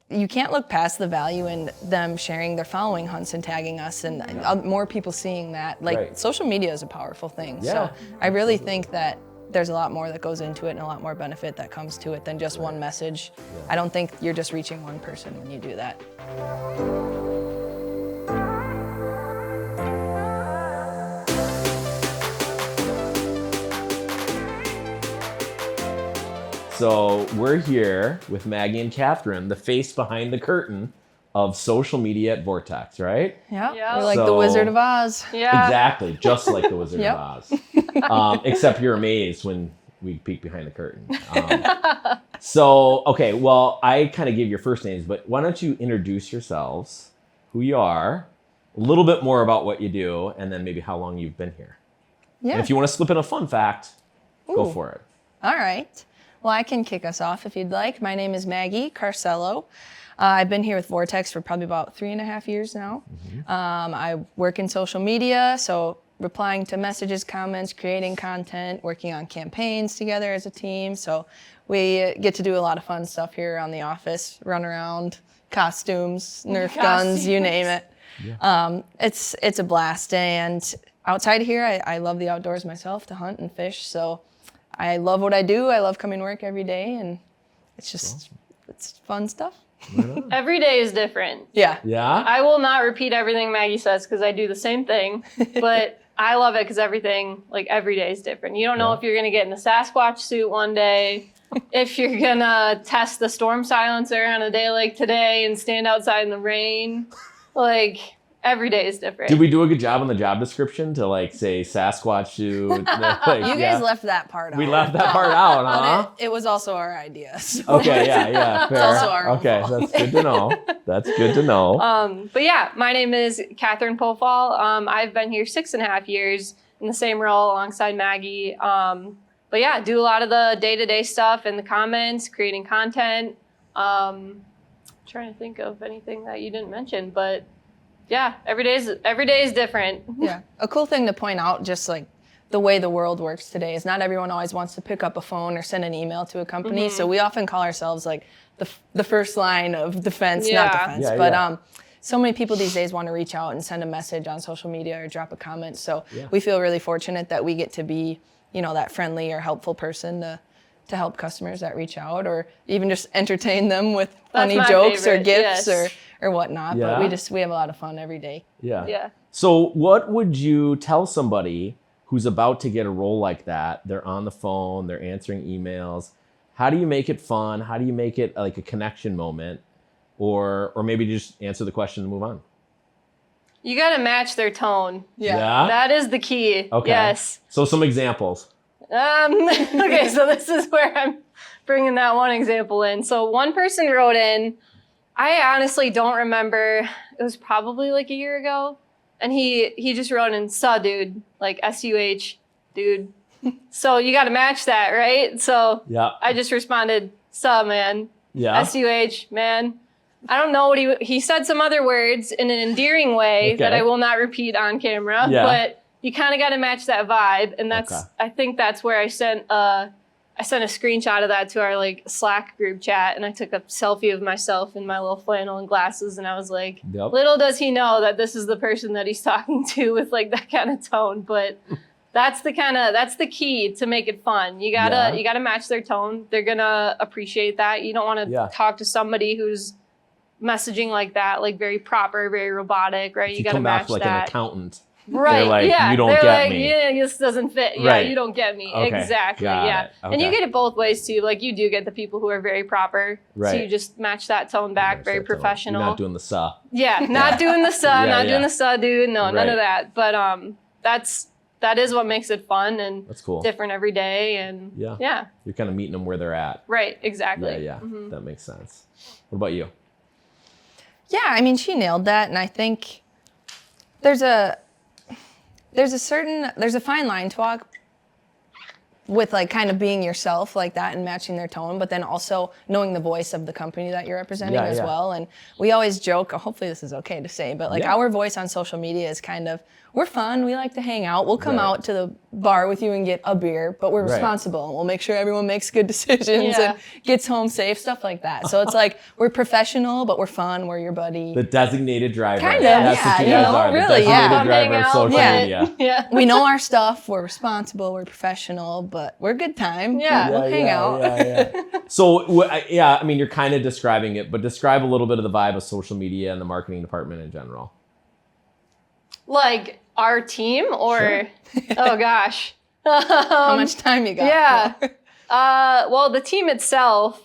you can't look past the value in them sharing their following hunts and tagging us and more people seeing that. Like social media is a powerful thing. So I really think that there's a lot more that goes into it and a lot more benefit that comes to it than just one message. I don't think you're just reaching one person when you do that. So we're here with Maggie and Kathryn, the face behind the curtain of social media at Vortex, right? Yeah. We're like the Wizard of Oz. Yeah. Exactly, just like the Wizard of Oz. Except you're amazed when we peek behind the curtain. So, okay, well, I kind of gave your first names, but why don't you introduce yourselves, who you are, a little bit more about what you do, and then maybe how long you've been here. Yeah. And if you want to slip in a fun fact, go for it. All right. Well, I can kick us off if you'd like. My name is Maggie Carcello. I've been here with Vortex for probably about 3.5 years now. I work in social media, so replying to messages, comments, creating content, working on campaigns together as a team. So we get to do a lot of fun stuff here around the office, run around, costumes, Nerf guns, you name it. Yeah. It's a blast. And outside of here, I love the outdoors myself, to hunt and fish. So I love what I do. I love coming to work every day, and it's just, it's fun stuff. Every day is different. Yeah. I will not repeat everything Maggie says because I do the same thing, but I love it because everything, like every day is different. You don't know if you're going to get in the Sasquatch suit one day, if you're going to test the storm silencer on a day like today and stand outside in the rain. Like, every day is different. Did we do a good job on the job description to like say Sasquatch suit? You guys left that part out. We left that part out, huh? But it was also our idea. So. Okay, yeah, fair. It's also our own okay, fault. that's good to know. That's good to know. But yeah, my name is Kathryn Pofall. I've been here 6.5 years in the same role alongside Maggie. But yeah, do a lot of the day-to-day stuff in the comments, creating content. Trying to think of anything that you didn't mention, but yeah, every day is different. Yeah. A cool thing to point out, just like the way the world works today, is not everyone always wants to pick up a phone or send an email to a company. So we often call ourselves like the first line of defense, not defense. But so many people these days want to reach out and send a message on social media or drop a comment. So we feel really fortunate that we get to be, that friendly or helpful person to help customers that reach out, or even just entertain them with funny jokes or gifts or whatnot. But we have a lot of fun every day. Yeah. So what would you tell somebody who's about to get a role like that? They're on the phone, they're answering emails. How do you make it fun? How do you make it like a connection moment? Or maybe just answer the question and move on? You got to match their tone. Yeah. That is the key. Okay. Yes. So some examples. Okay, so this is where I'm bringing that one example in. So one person wrote in, I honestly don't remember, it was probably like a year ago, and he just wrote in, "Suh, dude," like S-U-H, dude. So you got to match that, right? So I just responded, "Suh, man." S-U-H, man. I don't know what he said some other words in an endearing way that I will not repeat on camera, but you kind of got to match that vibe, and I think that's where I sent a screenshot of that to our like Slack group chat, and I took a selfie of myself in my little flannel and glasses, and I was like, little does he know that this is the person that he's talking to with like that kind of tone. But that's the key to make it fun. You gotta match their tone. They're gonna appreciate that. You don't want to talk to somebody who's messaging like that, like very proper, very robotic, right? If you gotta match like that. An accountant. Right. They're like, you don't They're get like, me. Yeah, this doesn't fit. Yeah, Right. you don't get me. Okay. Exactly. Got Yeah. it. Okay. And you get it both ways too. Like you do get the people who are very proper. Right. So you just match that tone back, very professional. You're not doing the suh. Yeah, not doing the suh, doing the suh, dude. No, none of that. But that is what makes it fun and that's cool. Different every day. And yeah. You're kind of meeting them where they're at. Right. Exactly. Yeah. That makes sense. What about you? Yeah, I mean, she nailed that, and I think there's a fine line to walk with like kind of being yourself like that and matching their tone, but then also knowing the voice of the company that you're representing as well. And we always joke, hopefully this is okay to say, but like our voice on social media is kind of, we're fun, we like to hang out, we'll come out to the bar with you and get a beer, but we're responsible and we'll make sure everyone makes good decisions and gets home safe, stuff like that. So it's like, we're professional, but we're fun, we're your buddy. The designated driver. Kind of, That's what you guys are. Really, the designated driver of social media. We know our stuff, we're responsible, we're professional, but we're a good time. We'll hang out. So, I mean, you're kind of describing it, but describe a little bit of the vibe of social media and the marketing department in general. Like our team or, oh gosh. How much time you got? Yeah. Well, the team itself,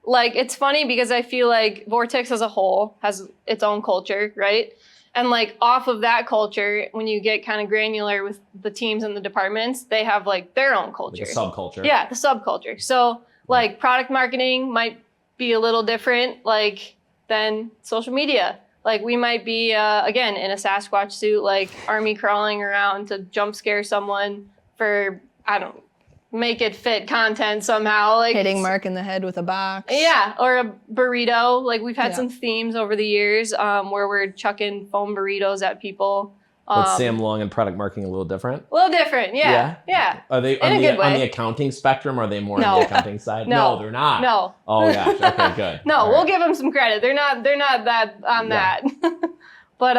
like, it's funny because I feel like Vortex as a whole has its own culture, right? And like off of that culture, when you get kind of granular with the teams and the departments, they have like their own culture. Like a subculture. Yeah, the subculture. So like product marketing might be a little different like than social media. Like we might be, again, in a Sasquatch suit, like army crawling around to jump scare someone for, I don't know, make it fit content somehow. Like hitting Mark in the head with a box. Yeah, or a burrito. Like we've had some themes over the years where we're chucking foam burritos at people. But Sam Long and product marketing a little different? A little different, yeah. Are they on the accounting spectrum? Are they more on the accounting side? No, they're not. No. Oh gosh. Okay, good. No, we'll give them some credit. They're not that on that. But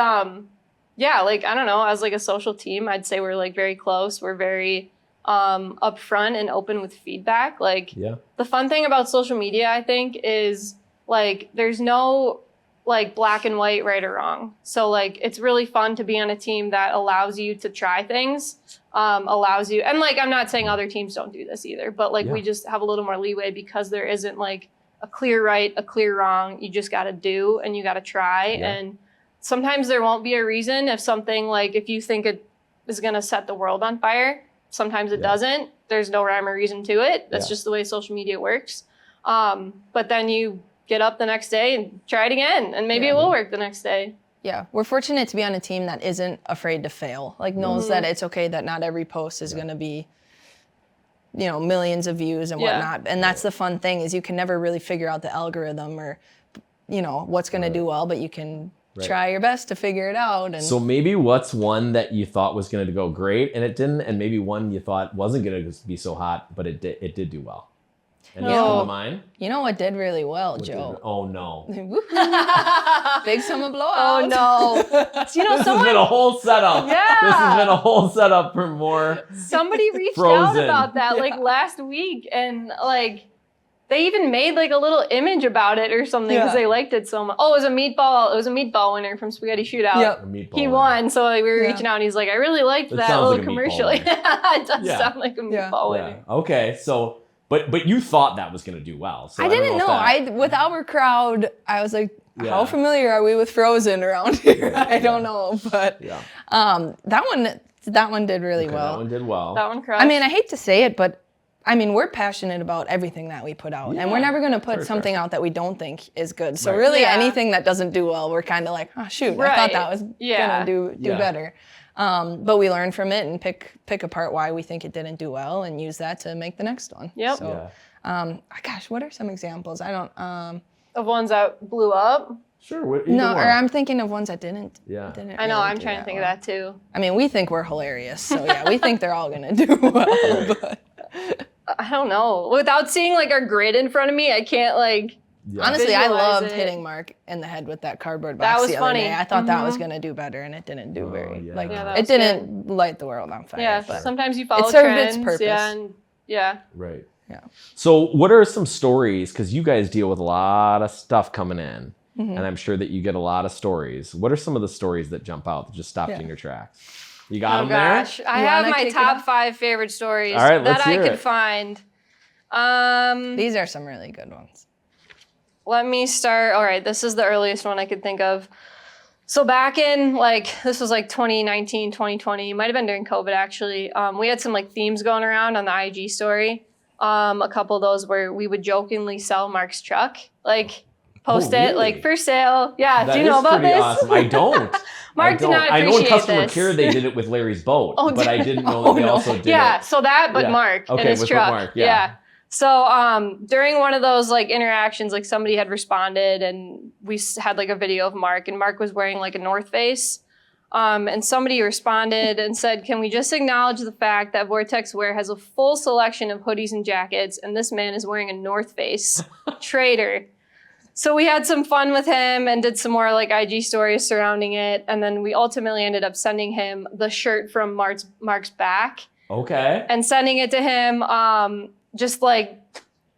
yeah, like I don't know, as like a social team, I'd say we're like very close. We're very upfront and open with feedback. Like the fun thing about social media, I think, is like there's no like black and white, right or wrong. So like it's really fun to be on a team that allows you to try things, allows you, and like I'm not saying other teams don't do this either, but like we just have a little more leeway because there isn't like a clear right, a clear wrong. You just got to do and you got to try. And sometimes there won't be a reason if something like if you think it is going to set the world on fire. Sometimes it doesn't. There's no rhyme or reason to it. That's just the way social media works. But then you get up the next day and try it again, and maybe it will work the next day. Yeah, we're fortunate to be on a team that isn't afraid to fail. Like knows that it's okay that not every post is going to be, you know, millions of views and whatnot. And that's the fun thing is you can never really figure out the algorithm or, you know, what's going to do well, but you can try your best to figure it out. And so maybe what's one that you thought was going to go great and it didn't, and maybe one you thought wasn't going to be so hot, but it did do well. Any come to mind? You know what did really well, Joe? Oh no! Big summer blowout. Oh no! You know, this has been a whole setup. Yeah, this has been a whole setup for more. Somebody reached out about that like last week, and like they even made like a little image about it or something because they liked it so much. Oh, it was a meatball. It was a meatball winner from Spaghetti Shootout. Yep. He won, so like, we were reaching out, and he's like, "I really liked that little like commercial." It does sound like a meatball winner. Okay, so. But you thought that was going to do well. So I didn't know. With our crowd, I was like, how familiar are we with Frozen around here? I don't know, but that one did really well. That one did well. That one crushed. I mean, I hate to say it, but I mean, we're passionate about everything that we put out, and we're never going to put something out that we don't think is good. So really, anything that doesn't do well, we're kind of like, oh shoot, I thought that was going to do better. But we learn from it and pick apart why we think it didn't do well and use that to make the next one. Yep. So, gosh, what are some examples? I don't. Of ones that blew up? Sure. Or I'm thinking of ones that didn't. Yeah. I know. I'm trying to think of that too. I mean, we think we're hilarious, so we think they're all gonna do well. But I don't know. Without seeing like our grid in front of me, I can't like. Yeah. Honestly, I loved hitting Mark in the head with that cardboard box. That was the other funny. day. I thought that was gonna do better, and it didn't do it didn't light the world on fire. Yeah, but sometimes you follow it served trends. its purpose. Right. Yeah. So, what are some stories? Because you guys deal with a lot of stuff coming in, and I'm sure that you get a lot of stories. What are some of the stories that jump out that just stopped you in your tracks? You got them there? I have my top 5 favorite stories that I could find. These are some really good ones. Let me start. All right, this is the earliest one I could think of. So back in this was 2019, 2020, might have been during COVID actually. We had some themes going around on the IG story. A couple of those where we would jokingly sell Mark's truck, post it really? for sale. Yeah, That do you know about pretty this? Awesome. I don't. Mark did not I know in appreciate customer this. care they did it with Larry's boat, Oh, but I didn't know that they also did Yeah, it. so that, but Yeah. Mark in Okay, his with truck. Mark, yeah. So during one of those like interactions, like somebody had responded, and we had like a video of Mark, and Mark was wearing like a North Face. And somebody responded and said, "Can we just acknowledge the fact that Vortex Wear has a full selection of hoodies and jackets, and this man is wearing a North Face traitor." So we had some fun with him and did some more like IG stories surrounding it, and then we ultimately ended up sending him the shirt from Mark's back. Okay. And sending it to him, just like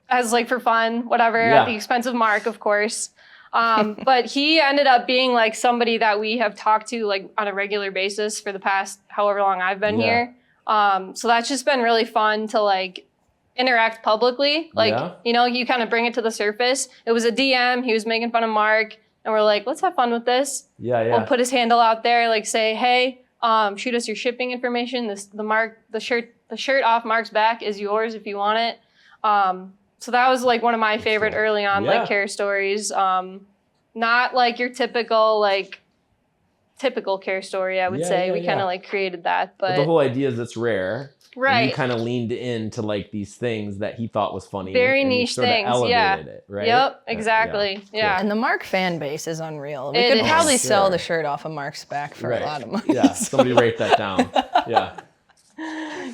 as like for fun, whatever, Yeah. at the expense of Mark, of course. But he ended up being like somebody that we have talked to like on a regular basis for the past however long I've been here. So that's just been really fun to like interact publicly. Like, you know, you kind of bring it to the surface. It was a DM. He was making fun of Mark, and we're like, let's have fun with this. We'll put his handle out there, like say, hey, shoot us your shipping information. The shirt off Mark's back is yours if you want it. So that was like one of my favorite early on like care stories. Not like your typical care story, I would say. We kind of like created that, but the whole idea is it's rare. Right. And you kind of leaned into like these things that he thought was funny. Very and niche sort of things. elevated it, right? Yep, exactly. Yeah. And the Mark fan base is unreal. We It could is. probably Oh, sell sure. the shirt off of Mark's back for a lot of money. Yeah, somebody write that down. Yeah.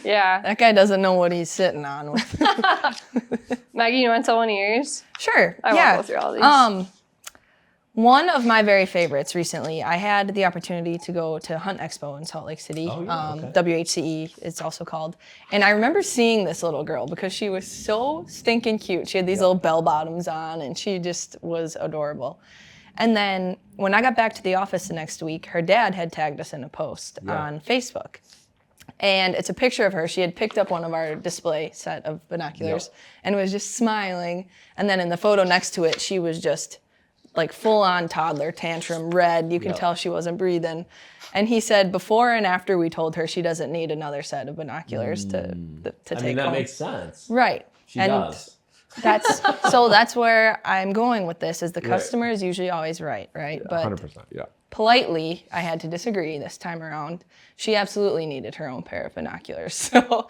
Yeah. That guy doesn't know what he's sitting on with. Maggie, you want to tell one of yours? Sure. I yeah. won't go through all these. One of my very favorites recently, I had the opportunity to go to Hunt Expo in Salt Lake City. WHCE, it's also called. And I remember seeing this little girl because she was so stinking cute. She had these little bell bottoms on, and she just was adorable. And then when I got back to the office the next week, her dad had tagged us in a post on Facebook. And it's a picture of her. She had picked up one of our display set of binoculars and was just smiling. And then in the photo next to it, she was just like full-on toddler tantrum, red. You can tell she wasn't breathing. And he said before and after we told her she doesn't need another set of binoculars to take home. That makes sense. Right. She does. That's where I'm going with this, is the customer is usually always right? Yeah, But 100%, yeah. politely, I had to disagree this time around. She absolutely needed her own pair of binoculars. So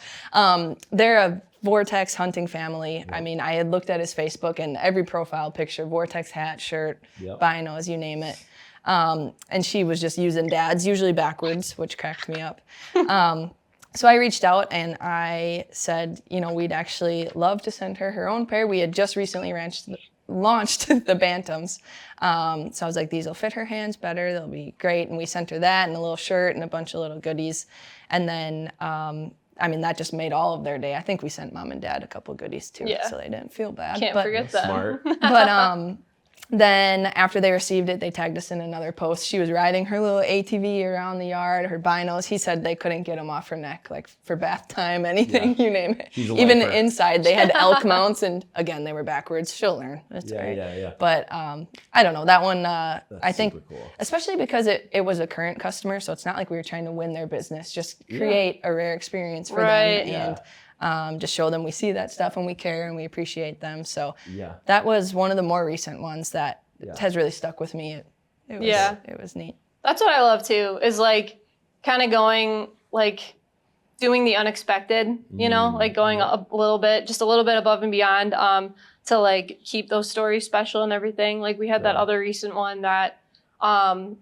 they're a Vortex hunting family. I mean, I had looked at his Facebook and every profile picture, Vortex hat, shirt, binos, you name it. And she was just using dad's, usually backwards, which cracked me up. So I reached out and I said, you know, we'd actually love to send her own pair. We had just recently launched the Bantams. So I was like, these will fit her hands better. They'll be great. And we sent her that and a little shirt and a bunch of little goodies. And then, I mean, that just made all of their day. I think we sent mom and dad a couple goodies too, so they didn't feel bad. Can't forget that. Smart. But then after they received it, they tagged us in another post. She was riding her little ATV around the yard, her binos. He said they couldn't get them off her neck, like for bath time, anything, you name it. Even lifer. inside, they had elk mounts, and again, they were backwards. She'll learn. That's great. Yeah. But I don't know, that one, I think, super cool. especially because it was a current customer, so it's not like we were trying to win their business, just create a rare experience for them and just show them we see that stuff and we care and we appreciate them. So that was one of the more recent ones that has really stuck with me. It was neat. That's what I love too, is like kind of going like doing the unexpected, you know, like going a little bit above and beyond to like keep those stories special and everything. Like we had that other recent one that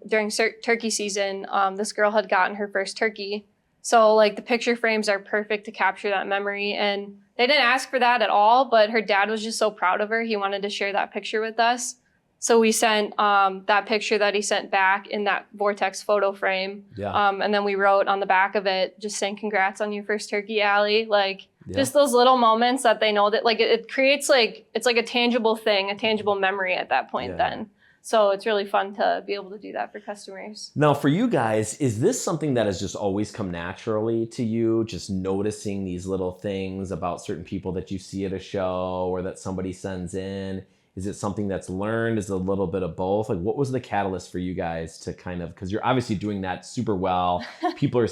during turkey season, this girl had gotten her first turkey. So like the picture frames are perfect to capture that memory. And they didn't ask for that at all, but her dad was just so proud of her. He wanted to share that picture with us. So we sent that picture that he sent back in that Vortex photo frame. And then we wrote on the back of it, just saying, congrats on your first turkey, Allie. Like just those little moments that they know that like it creates like, it's like a tangible thing, a tangible memory at that point then. So it's really fun to be able to do that for customers. Now, for you guys, is this something that has just always come naturally to you? Just noticing these little things about certain people that you see at a show or that somebody sends in? Is it something that's learned? Is it a little bit of both? Like, what was the catalyst for you guys to kind of, because you're obviously doing that super well. People are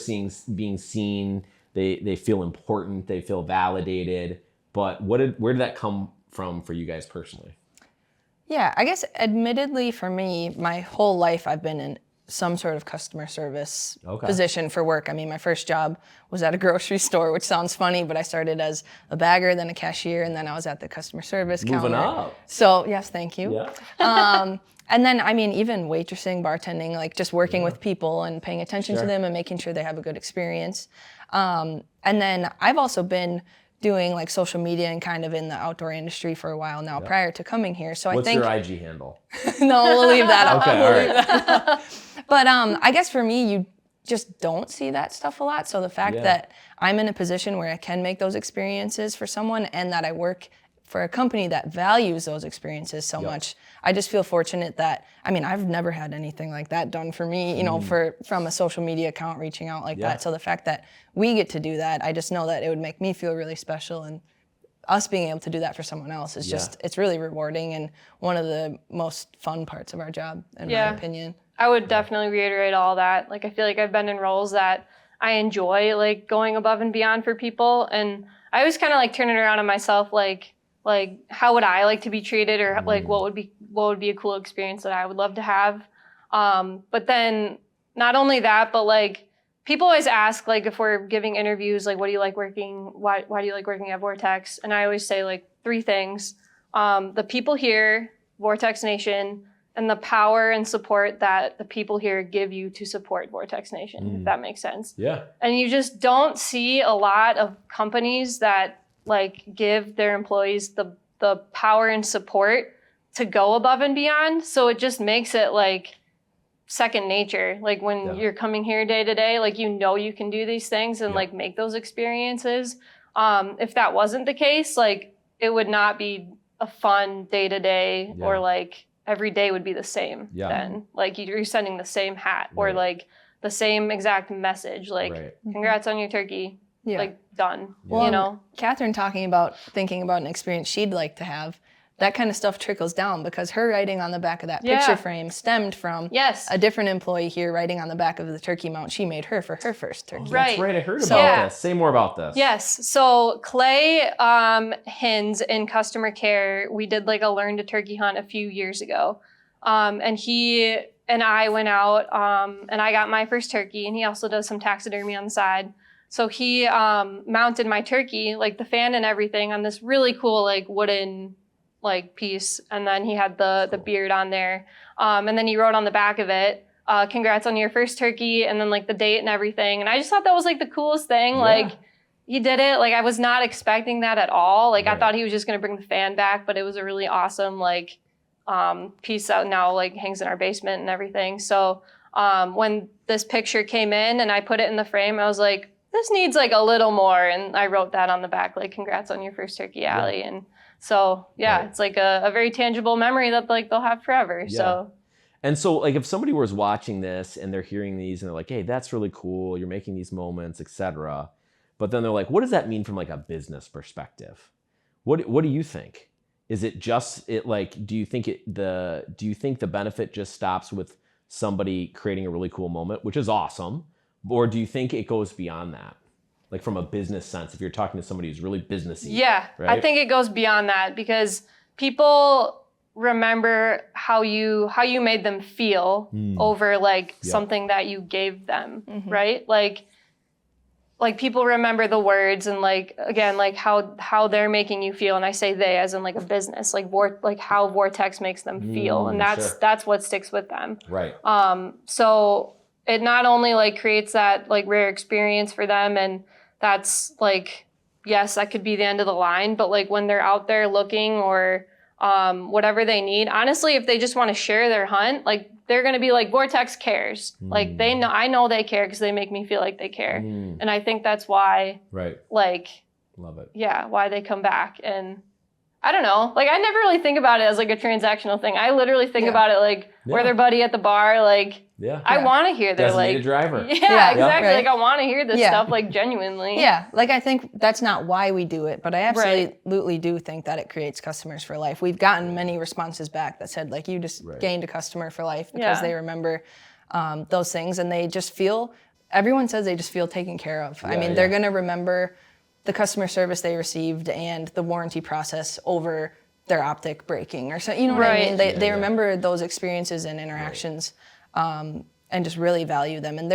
being seen. They feel important. They feel validated. But where did that come from for you guys personally? Yeah, I guess admittedly for me, my whole life I've been in some sort of customer service Okay. position for work. I mean, my first job was at a grocery store, which sounds funny, but I started as a bagger, then a cashier, and then I was at the customer service Moving counter. up. So yes, thank you. Yeah. And then, I mean, even waitressing, bartending, like just working with people and paying attention to them and making sure they have a good experience. And then I've also been doing like social media and kind of in the outdoor industry for a while now prior to coming here. So What's I think your IG handle? no, we'll leave that out. Okay, all right. But I guess for me, you just don't see that stuff a lot. So the fact that I'm in a position where I can make those experiences for someone and that I work for a company that values those experiences so much, I just feel fortunate that, I mean, I've never had anything like that done for me, you know, from a social media account reaching out like that. So the fact that we get to do that, I just know that it would make me feel really special, and us being able to do that for someone else is just, it's really rewarding and one of the most fun parts of our job, in my opinion. I would definitely reiterate all that. Like, I feel like I've been in roles that I enjoy, like going above and beyond for people. And I always kind of like turn it around on myself, like how would I like to be treated, or like what would be a cool experience that I would love to have. But then not only that, but like people always ask, like, if we're giving interviews, like, what do you like working? Why do you like working at Vortex? And I always say like 3 things: the people here, Vortex Nation, and the power and support that the people here give you to support Vortex Nation, if that makes sense. Yeah. And you just don't see a lot of companies that like give their employees the power and support to go above and beyond. So it just makes it like second nature. Like when you're coming here day to day, like, you know, you can do these things and like make those experiences. If that wasn't the case, like, it would not be a fun day to day, or like every day would be the same. Then like you're sending the same hat or like the same exact message, like congrats on your turkey. Like, done. Well, you know, Kathryn thinking about an experience she'd like to have, that kind of stuff trickles down, because her writing on the back of that picture frame stemmed from a different employee here writing on the back of the turkey mount she made her for her first turkey. That's right. I heard about this. Say more about this. Yes. So Clay Hins in customer care, we did like a learn to turkey hunt a few years ago. And he and I went out and I got my first turkey, and he also does some taxidermy on the side. So he mounted my turkey, like the fan and everything, on this really cool like wooden like piece, and then he had the beard on there, and then he wrote on the back of it, congrats on your first turkey, and then like the date and everything. And I just thought that was like the coolest thing. Like, he did it, like, I was not expecting that at all. Like, I thought he was just gonna bring the fan back, but it was a really awesome like piece that now like hangs in our basement and everything. So when this picture came in and I put it in the frame, I was like, this needs like a little more, and I wrote that on the back, like, congrats on your first turkey, Allie. And so it's like a very tangible memory that like they'll have forever. So And so, like, if somebody was watching this and they're hearing these and they're like, hey, that's really cool, you're making these moments, etc., but then they're like, what does that mean from like a business perspective? What do you think? Is it just like, do you think the benefit just stops with somebody creating a really cool moment, which is awesome, or do you think it goes beyond that? Like, from a business sense, if you're talking to somebody who's really businessy. Yeah, right? I think it goes beyond that, because people remember how you made them feel over like something that you gave them, right? Like people remember the words and like, again, like how they're making you feel. And I say they as in like a business, like how Vortex makes them feel. And that's what sticks with them. Right. So it not only like creates that like rare experience for them, and that's like, yes, that could be the end of the line, but like when they're out there looking or whatever they need, honestly, if they just want to share their hunt, like they're going to be like, Vortex cares. Like they know, I know they care because they make me feel like they care. And I think that's why, like, love it. Yeah, why they come back. And I don't know, like I never really think about it as like a transactional thing. I literally think about it like we're their buddy at the bar. Like, I want to hear their like driver. Yeah, exactly. Right. Like I want to hear this stuff like genuinely. Yeah, like I think that's not why we do it, but I absolutely do think that it creates customers for life. We've gotten many responses back that said like, you just gained a customer for life because they remember those things, and they just feel, everyone says they just feel taken care of. I mean, they're going to remember the customer service they received and the warranty process over their optic breaking or so, you know what I mean? They remember those experiences and interactions. And and just really value them. And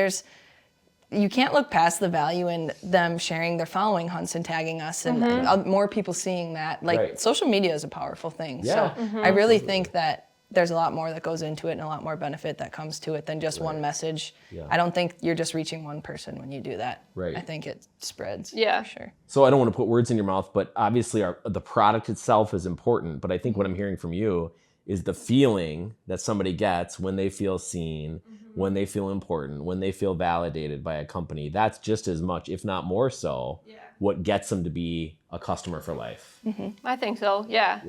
you can't look past the value in them sharing their following hunts and tagging us and more people seeing that. Like Right. social media is a powerful thing. Yeah. So I really think that there's a lot more that goes into it and a lot more benefit that comes to it than just one message. Yeah. I don't think you're just reaching one person when you do that. Right. I think it spreads. Yeah. For sure. So I don't want to put words in your mouth, but obviously the product itself is important. But I think what I'm hearing from you is the feeling that somebody gets when they feel seen, when they feel important, when they feel validated by a company. That's just as much, if not more so, what gets them to be a customer for life. I think so. Yeah.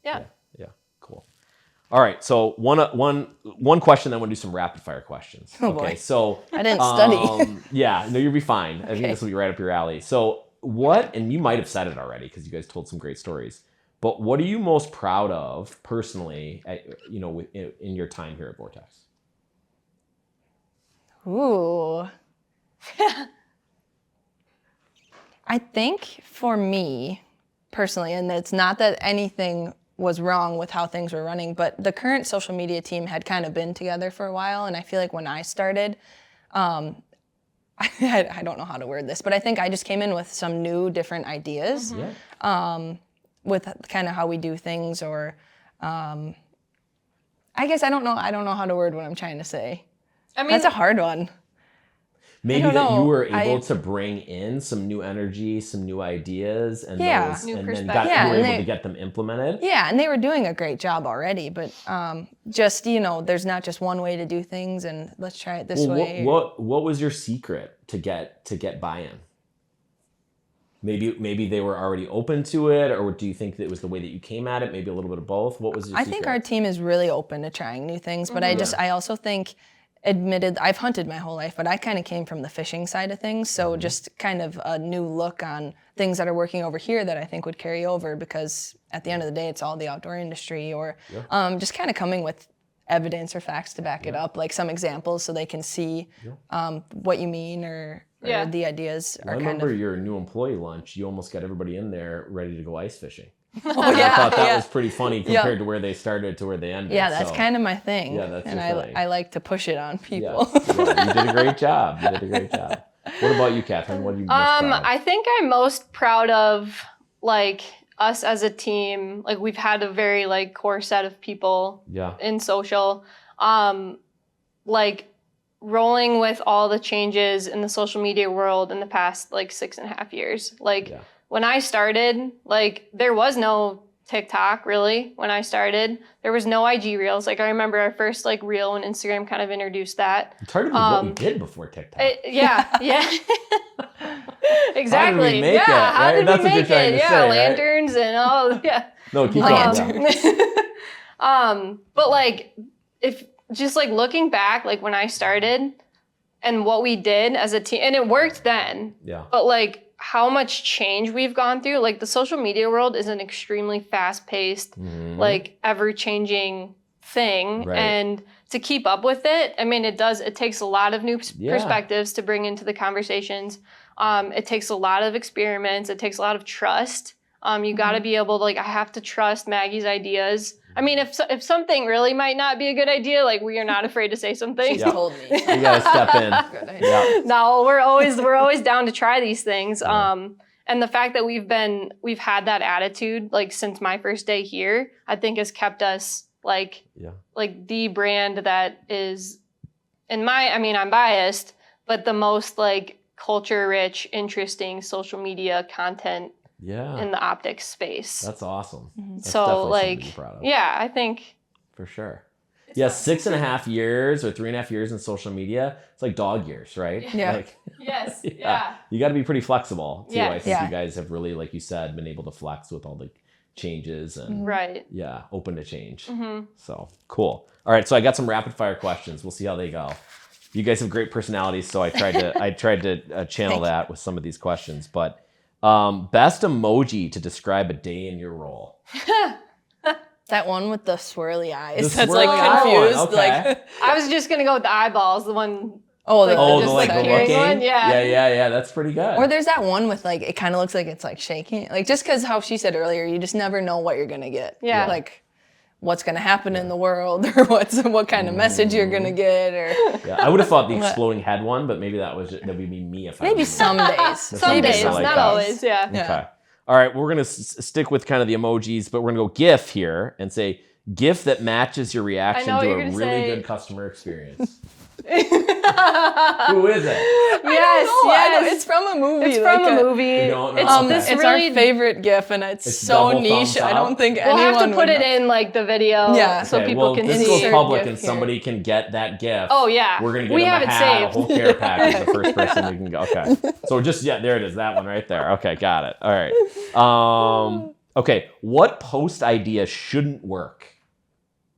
Yeah. Cool. All right. So one question, then we'll do some rapid fire questions. Oh, okay. boy. So I didn't study. Yeah. No, you'll be fine. I think this will be right up your alley. So and you might have said it already because you guys told some great stories. But what are you most proud of personally, in your time here at Vortex? Ooh. I think for me personally, and it's not that anything was wrong with how things were running, but the current social media team had kind of been together for a while. And I feel like when I started, I don't know how to word this, but I think I just came in with some new, different ideas. With kind of how we do things, or I guess I don't know how to word what I'm trying to say. I mean, That's a hard one. Maybe don't that you know. were able to bring in some new energy, some new ideas, and Yeah. those, New and then perspective. Yeah, you were and able they- to get them implemented. Yeah, and they were doing a great job already, but just, there's not just one way to do things, and let's try it this way. What was your secret to get buy-in? Maybe they were already open to it, or do you think that it was the way that you came at it? Maybe a little bit of both. What was your I secret? think our team is really open to trying new things, but I also think I've hunted my whole life, but I kind of came from the fishing side of things, so just kind of a new look on things that are working over here that I think would carry over, because at the end of the day, it's all the outdoor industry, or just kind of coming with evidence or facts to back it up, like some examples so they can see what you mean, or the ideas Well, are I kind remember of. your new employee lunch. You almost got everybody in there ready to go ice fishing. Oh, And I thought that yeah. was pretty funny compared to where they started to where they ended. Yeah, that's so, kind of my thing. Yeah, that's and your thing. I like to push it on yeah, people. yeah, you did a great job. What about you, Kathryn? What are you most proud of? I think I'm most proud of like us as a team. Like we've had a very like core set of people Yeah. in social. Like rolling with all the changes in the social media world in the past like 6.5 years. Like when I started, like there was no TikTok really when I started. There was no IG Reels. Like I remember our first like reel when Instagram kind of introduced that. It's hard to believe what we did before TikTok. Yeah. Exactly. How did we make it, How right? did That's we what you're make trying it? to Yeah, say, right? lanterns and all. Yeah. No, keep going. Yeah. But like, if just like looking back, like when I started and what we did as a team, and it worked then. Yeah. But like how much change we've gone through, like the social media world is an extremely fast-paced, like ever-changing thing, Right. and to keep up with it, I mean, it takes a lot of new perspectives to bring into the conversations. It takes a lot of experiments. It takes a lot of trust. You got to be able to, like, I have to trust Maggie's ideas. I mean, if something really might not be a good idea, like we are not afraid to say something. She's told me. You gotta step in. Good idea. Yeah. No, we're always down to try these things. And the fact that we've had that attitude like since my first day here, I think has kept us like the brand that is I'm biased, but the most like culture rich, interesting social media content in the optics space. That's awesome. That's So definitely something like, to be proud of. yeah, I think For sure. Yeah, 6.5 years or 3.5 years in social media, it's like dog years, right? Yeah. Like, yes, you got to be pretty flexible too. Yeah. I think Yeah. you guys have really, like you said, been able to flex with all the changes and right. open to change. So cool. All right, so I got some rapid fire questions. We'll see how they go. You guys have great personalities, so I tried to channel that with some of these questions. But best emoji to describe a day in your role. That one with the swirly eyes. The That's swirly like eye one, confused. okay. Like, I was just gonna go with the eyeballs, the one. oh, Like, Oh, just the like like the hearing looking. one? Yeah. Yeah. That's pretty good. or there's that one with like, it kind of looks like it's like shaking. Like just because how she said earlier, you just never know what you're gonna get. Yeah. Like what's going to happen in the world or what kind of message you're going to get or Yeah, I would have thought the exploding head one, but maybe that would be me if I maybe was some days. Some days, like not that. always. Yeah. Okay. All right, we're going to stick with kind of the emojis, but we're going to go GIF here and say GIF that matches your reaction I know to what a you're really gonna say. good customer experience. Who is it? I know. It's from a movie. It's from like a movie. You don't know? It's Okay. this It's really. our favorite GIF, and it's so double niche. thumbs I don't up. think We'll anyone have to put would it in like the video, Yeah. so Okay, people well, can this see. goes Insert public GIF and here. somebody can get that GIF. Oh yeah, We're gonna get we them have a it hat, saved. a whole care package. The first person we can go. Okay, so just there it is. That one right there. Okay, got it. All right. Okay, what post idea shouldn't work,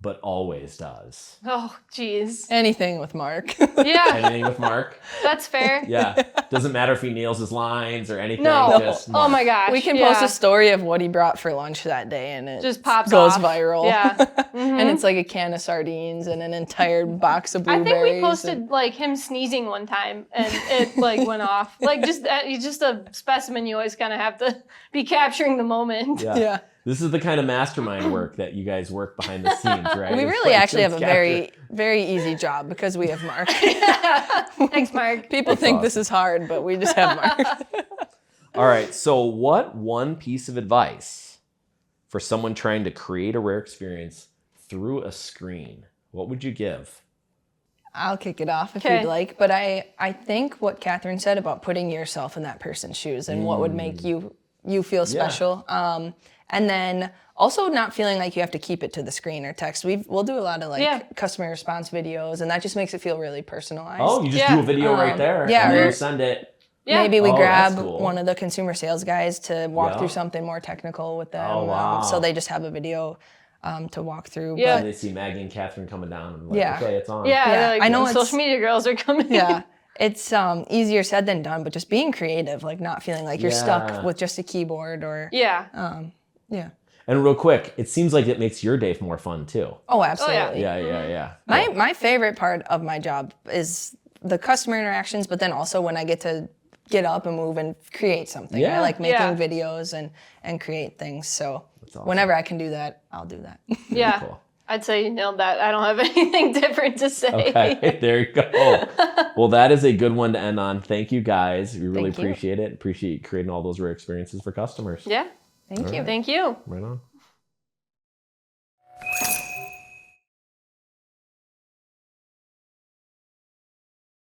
but always does? Oh jeez. anything with Mark. Yeah, Anything with Mark? that's fair. Yeah, doesn't matter if he nails his lines or anything. No. Just Oh Mark. my gosh. We can yeah. post a story of what he brought for lunch that day, and it Just pops goes off. viral. Yeah. And it's like a can of sardines and an entire box of I blueberries. think we posted like him sneezing one time, and it like went off. Like just a specimen. You always kind of have to be capturing the moment. Yeah. Yeah. This is the kind of mastermind work that you guys work behind the scenes, right? We It's really like actually have just a very, very easy job because we have Mark. Thanks, Mark. People think this is hard, but we just have Mark. All right, so what one piece of advice for someone trying to create a rare experience through a screen? What would you give? I'll kick it off if Okay. you'd like, but I think what Kathryn said about putting yourself in that person's shoes and what would make you feel special. And then also not feeling like you have to keep it to the screen or text. We'll do a lot of like customer response videos, and that just makes it feel really personalized. Oh, you just Yeah. do a video right there. yeah, and then or- you send it. Yeah. Maybe we Oh, grab that's cool. one of the consumer sales guys to walk Yeah. through something more technical with them. Oh, wow. So they just have a video to walk through. Yeah. And they see Maggie and Kathryn coming down and like, Yeah. okay, it's on. Yeah, Yeah, like, I know the it's- social media girls are coming. But yeah, it's easier said than done, but just being creative, like not feeling like you're Yeah. stuck with just a keyboard or Yeah. yeah. And real quick, it seems like it makes your day more fun too. Oh, absolutely. Yeah. My favorite part of my job is the customer interactions, but then also when I get to get up and move and create something. Yeah. I like making Yeah. videos and create things. So awesome. whenever I can do that, I'll do that. Yeah. Cool. I'd say you nailed that. I don't have anything different to say. Okay, there you go. Well, that is a good one to end on. Thank you guys. We really Thank you. appreciate it. Appreciate creating all those rare experiences for customers. Yeah. Thank you. Thank you. Right on.